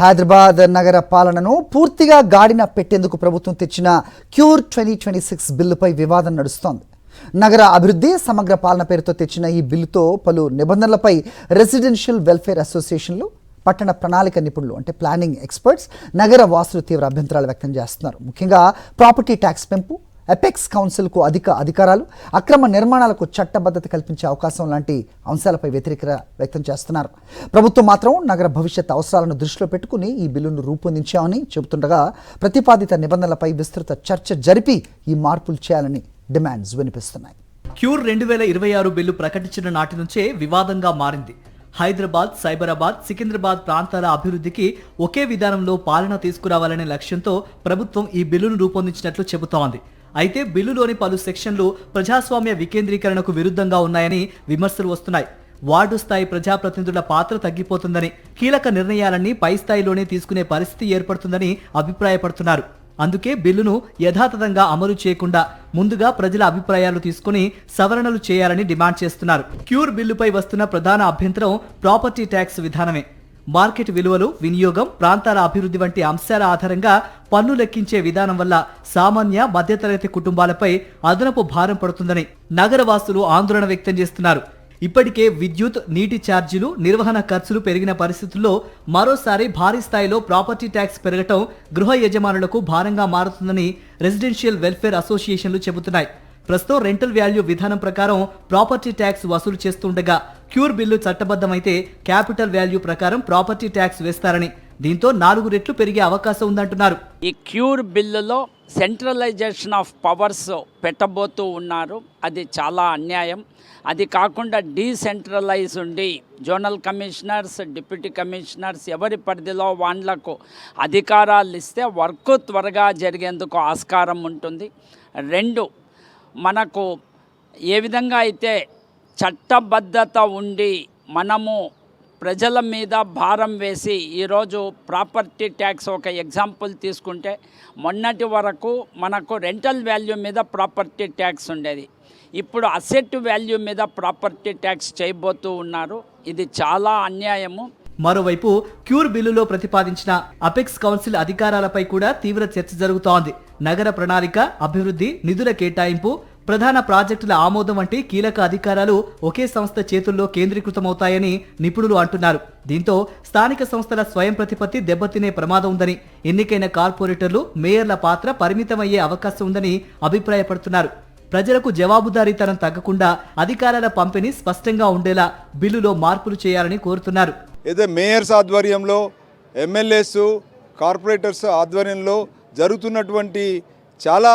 హైదరాబాద్ నగర పాలనను పూర్తిగా గాడిన పెట్టేందుకు ప్రభుత్వం తెచ్చిన క్యూర్ 2026 బిల్లుపై వివాదం నడుస్తోంది. నగర అభివృద్ధి సమగ్ర పాలన పేరుతో తెచ్చిన ఈ బిల్లుతో పలు నిబంధనలపై రెసిడెన్షియల్ వెల్ఫేర్ అసోసియేషన్లు, పట్టణ ప్రణాళిక నిపుణులు అంటే ప్లానింగ్ ఎక్స్పర్ట్స్, నగర వాసులు తీవ్ర అభ్యంతరాలు వ్యక్తం చేస్తున్నారు. ముఖ్యంగా ప్రాపర్టీ ట్యాక్స్ పెంపు, ఎపెక్స్ కౌన్సిల్కు అధిక అధికారాలు, అక్రమ నిర్మాణాలకు చట్టబద్ధత కల్పించే అవకాశం లాంటి అంశాలపై వ్యతిరేకత వ్యక్తం చేస్తున్నారు. ప్రభుత్వం మాత్రం నగర భవిష్యత్ అవసరాలను దృష్టిలో పెట్టుకుని ఈ బిల్లును రూపొందించామని చెబుతుండగా, ప్రతిపాదిత నిబంధనలపై విస్తృత చర్చ జరిపి ఈ మార్పులు చేయాలని డిమాండ్స్ వినిపిస్తున్నాయి. క్యూర్ 2026 బిల్లు ప్రకటించిన నాటి నుంచే వివాదంగా మారింది. హైదరాబాద్, సైబరాబాద్, సికింద్రాబాద్ ప్రాంతాల అభివృద్ధికి ఒకే విధానంలో పాలన తీసుకురావాలనే లక్ష్యంతో ప్రభుత్వం ఈ బిల్లును రూపొందించినట్లు చెబుతోంది. అయితే బిల్లులోని పలు సెక్షన్లు ప్రజాస్వామ్య వికేంద్రీకరణకు విరుద్ధంగా ఉన్నాయని విమర్శలు వస్తున్నాయి. వార్డు స్థాయి ప్రజాప్రతినిధుల పాత్ర తగ్గిపోతుందని, కీలక నిర్ణయాలన్నీ పై స్థాయిలోనే తీసుకునే పరిస్థితి ఏర్పడుతుందని అభిప్రాయపడుతున్నారు. అందుకే బిల్లును యథాతథంగా అమలు చేయకుండా ముందుగా ప్రజల అభిప్రాయాలు తీసుకుని సవరణలు చేయాలని డిమాండ్ చేస్తున్నారు. క్యూర్ బిల్లుపై వస్తున్న ప్రధాన అభ్యంతరం ప్రాపర్టీ ట్యాక్స్ విధానమే. మార్కెట్ విలువలు, వినియోగం, ప్రాంతాల అభివృద్ధి వంటి అంశాల ఆధారంగా పన్ను లెక్కించే విధానం వల్ల సామాన్య, మధ్యతరగతి కుటుంబాలపై అదనపు భారం పడుతుందని నగరవాసులు ఆందోళన వ్యక్తం చేస్తున్నారు. ఇప్పటికే విద్యుత్, నీటి ఛార్జీలు, నిర్వహణ ఖర్చులు పెరిగిన పరిస్థితుల్లో మరోసారి భారీ స్థాయిలో ప్రాపర్టీ ట్యాక్స్ పెరగటం గృహ యజమానులకు భారంగా మారుతుందని రెసిడెన్షియల్ వెల్ఫేర్ అసోసియేషన్లు చెబుతున్నాయి. ప్రస్తుతం రెంటల్ వాల్యూ విధానం ప్రకారం ప్రాపర్టీ ట్యాక్స్ వసూలు చేస్తుండగా, క్యూర్ బిల్లు చట్టబద్ధమైతే క్యాపిటల్ వాల్యూ ప్రకారం ప్రాపర్టీ ట్యాక్స్ వేస్తారని, దీంతో 4 రెట్లు పెరిగే అవకాశం ఉందంటున్నారు. ఈ క్యూర్ బిల్లులో సెంట్రలైజేషన్ ఆఫ్ పవర్స్ పెట్టబోతూ ఉన్నారు. అది చాలా అన్యాయం. అది కాకుండా డీసెంట్రలైజ్ ఉండి జోనల్ కమిషనర్స్, డిప్యూటీ కమిషనర్స్ ఎవరి పరిధిలో వాళ్లకు అధికారాలు ఇస్తే వర్క్ త్వరగా జరిగేందుకు ఆస్కారం ఉంటుంది. 2, మనకు ఏ విధంగా అయితే చట్టబద్ధత ఉండి మనము ప్రజల మీద భారం వేసి ఈరోజు ప్రాపర్టీ ట్యాక్స్ ఒక ఎగ్జాంపుల్ తీసుకుంటే, మొన్నటి వరకు మనకు రెంటల్ వాల్యూ మీద ప్రాపర్టీ ట్యాక్స్ ఉండేది. ఇప్పుడు అసెట్ వాల్యూ మీద ప్రాపర్టీ ట్యాక్స్ చేయబోతూ ఉన్నారు. ఇది చాలా అన్యాయము. మరోవైపు క్యూర్ బిల్లులో ప్రతిపాదించిన అపెక్స్ కౌన్సిల్ అధికారాలపై కూడా తీవ్ర చర్చ జరుగుతోంది. నగర ప్రణాళిక, అభివృద్ధి, నిధుల కేటాయింపు, ప్రధాన ప్రాజెక్టుల ఆమోదం వంటి కీలక అధికారాలు ఒకే సంస్థ చేతుల్లో కేంద్రీకృతమవుతాయని నిపుణులు అంటున్నారు. దీంతో స్థానిక సంస్థల స్వయం ప్రతిపత్తి దెబ్బతినే ప్రమాదం ఉందని, ఎన్నికైన కార్పొరేటర్లు, మేయర్ల పాత్ర పరిమితమయ్యే అవకాశం ఉందని అభిప్రాయపడుతున్నారు. ప్రజలకు జవాబుదారీతనం తగ్గకుండా అధికారాల పంపిణీ స్పష్టంగా ఉండేలా బిల్లులో మార్పులు చేయాలని కోరుతున్నారు. అయితే మేయర్స్ ఆధ్వర్యంలో, ఎమ్మెల్యేస్, కార్పొరేటర్స్ ఆధ్వర్యంలో జరుగుతున్నటువంటి చాలా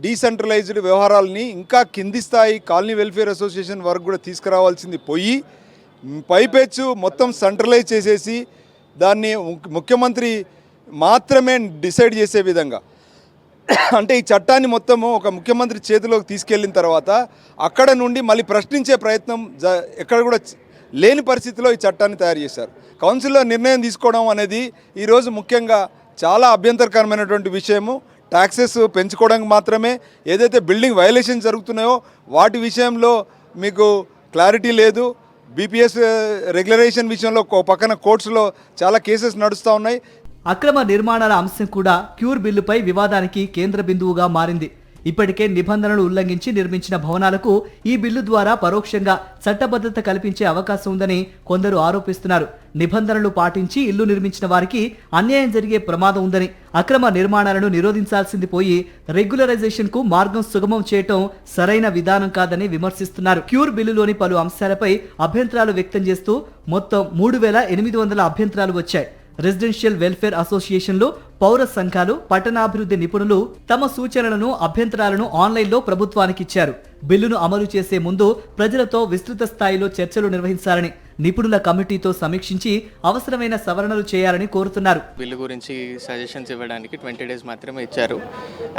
డీసెంట్రలైజ్డ్ వ్యవహారాలని ఇంకా కింది స్థాయి కాలనీ వెల్ఫేర్ అసోసియేషన్ వరకు కూడా తీసుకురావాల్సింది పోయి, పైపెచ్చు మొత్తం సెంట్రలైజ్ చేసేసి దాన్ని ముఖ్యమంత్రి మాత్రమే డిసైడ్ చేసే విధంగా, అంటే ఈ చట్టాన్ని మొత్తము ఒక ముఖ్యమంత్రి చేతిలోకి తీసుకెళ్ళిన తర్వాత అక్కడ నుండి మళ్ళీ ప్రశ్నించే ప్రయత్నం ఎక్కడ కూడా లేని పరిస్థితిలో ఈ చట్టాన్ని తయారు చేశారు. కౌన్సిల్లో నిర్ణయం తీసుకోవడం అనేది ఈరోజు ముఖ్యంగా చాలా అభ్యంతరకరమైనటువంటి విషయము. ట్యాక్సెస్ పెంచుకోవడానికి మాత్రమే, ఏదైతే బిల్డింగ్ వయలేషన్ జరుగుతున్నాయో వాటి విషయంలో మీకు క్లారిటీ లేదు. బీపీఎస్ రెగ్యులరేషన్ విషయంలో పక్కన కోర్ట్స్లో చాలా కేసెస్ నడుస్తూ ఉన్నాయి. అక్రమ నిర్మాణాల అంశం కూడా క్యూర్ బిల్లుపై వివాదానికి కేంద్ర బిందువుగా మారింది. ఇప్పటికే నిబంధనలు ఉల్లంఘించి నిర్మించిన భవనాలకు ఈ బిల్లు ద్వారా పరోక్షంగా చట్టబద్ధత కల్పించే అవకాశం ఉందని కొందరు ఆరోపిస్తున్నారు. నిబంధనలు పాటించి ఇల్లు నిర్మించిన వారికి అన్యాయం జరిగే ప్రమాదం ఉందని, అక్రమ నిర్మాణాలను నిరోధించాల్సింది పోయి రెగ్యులరైజేషన్ కు మార్గం సుగమం చేయటం సరైన విధానం కాదని విమర్శిస్తున్నారు. క్యూర్ బిల్లులోని పలు అంశాలపై అభ్యంతరాలు వ్యక్తం చేస్తూ మొత్తం 3800 అభ్యంతరాలు వచ్చాయి. రెసిడెన్షియల్ వెల్ఫేర్ అసోసియేషన్లు, పౌర సంఘాలు, పట్టణాభివృద్ధి నిపుణులు తమ సూచనలను, అభ్యంతరాలను ఆన్లైన్లో ప్రభుత్వానికి ఇచ్చారు. బిల్లును అమలు చేసే ముందు ప్రజలతో విస్తృత స్థాయిలో చర్చలు నిర్వహించాలని, నిపుణుల కమిటీతో సమీక్షించి అవసరమైన సవరణలు చేయాలని కోరుతున్నారు. బిల్లు గురించి సజెషన్స్ ఇవ్వడానికి 20 days మాత్రమే ఇచ్చారు.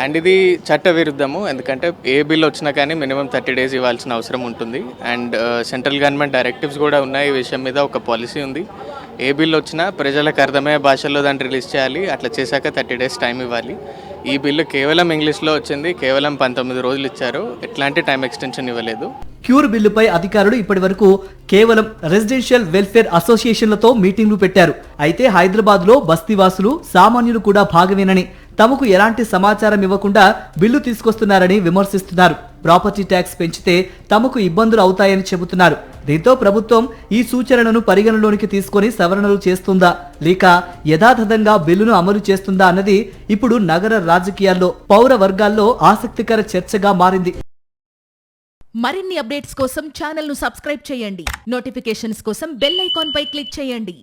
అండ్ ఇది చట్ట విరుద్ధము. ఎందుకంటే ఏ బిల్ వచ్చినా కానీ మినిమం 30 days ఇవ్వాల్సిన అవసరం ఉంటుంది. అండ్ సెంట్రల్ గవర్నమెంట్ డైరెక్టివ్స్ కూడా ఉన్నాయి. ఈ విషయం మీద ఒక పాలసీ ఉంది. ఏ బిల్ వచ్చినా ప్రజలకు అర్థమయ్యే భాషల్లో దాన్ని రిలీజ్ చేయాలి. అట్లా చేశాక 30 days టైం ఇవ్వాలి. ఈ బిల్లు కేవలం ఇంగ్లీష్లో వచ్చింది, కేవలం 19 రోజులు ఇచ్చారు, ఎట్లాంటి టైం ఎక్స్టెన్షన్ ఇవ్వలేదు. క్యూర్ బిల్లుపై అధికారులు ఇప్పటివరకు కేవలం రెసిడెన్షియల్ వెల్ఫేర్ అసోసియేషన్లతో మీటింగ్లు పెట్టారు. అయితే హైదరాబాద్లో బస్తీవాసులు సామాన్యులు కూడా భాగమేనని, తమకు ఎలాంటి సమాచారం ఇవ్వకుండా బిల్లు తీసుకొస్తున్నారని విమర్శిస్తున్నారు. ప్రాపర్టీ ట్యాక్స్ పెంచితే తమకు ఇబ్బందులు అవుతాయని చెబుతున్నారు. దీంతో ప్రభుత్వం ఈ సూచనలను పరిగణలోనికి తీసుకొని సవరణలు చేస్తుందా లేక యథాతథంగా బిల్లును అమలు చేస్తుందా అన్నది ఇప్పుడు నగర రాజకీయాల్లో పౌర వర్గాల్లో ఆసక్తికర చర్చగా మారింది. మరిన్ని అప్డేట్స్ కోసం ఛానల్ ను సబ్స్క్రైబ్ చేయండి. నోటిఫికేషన్స్ కోసం బెల్ ఐకాన్ పై క్లిక్ చేయండి.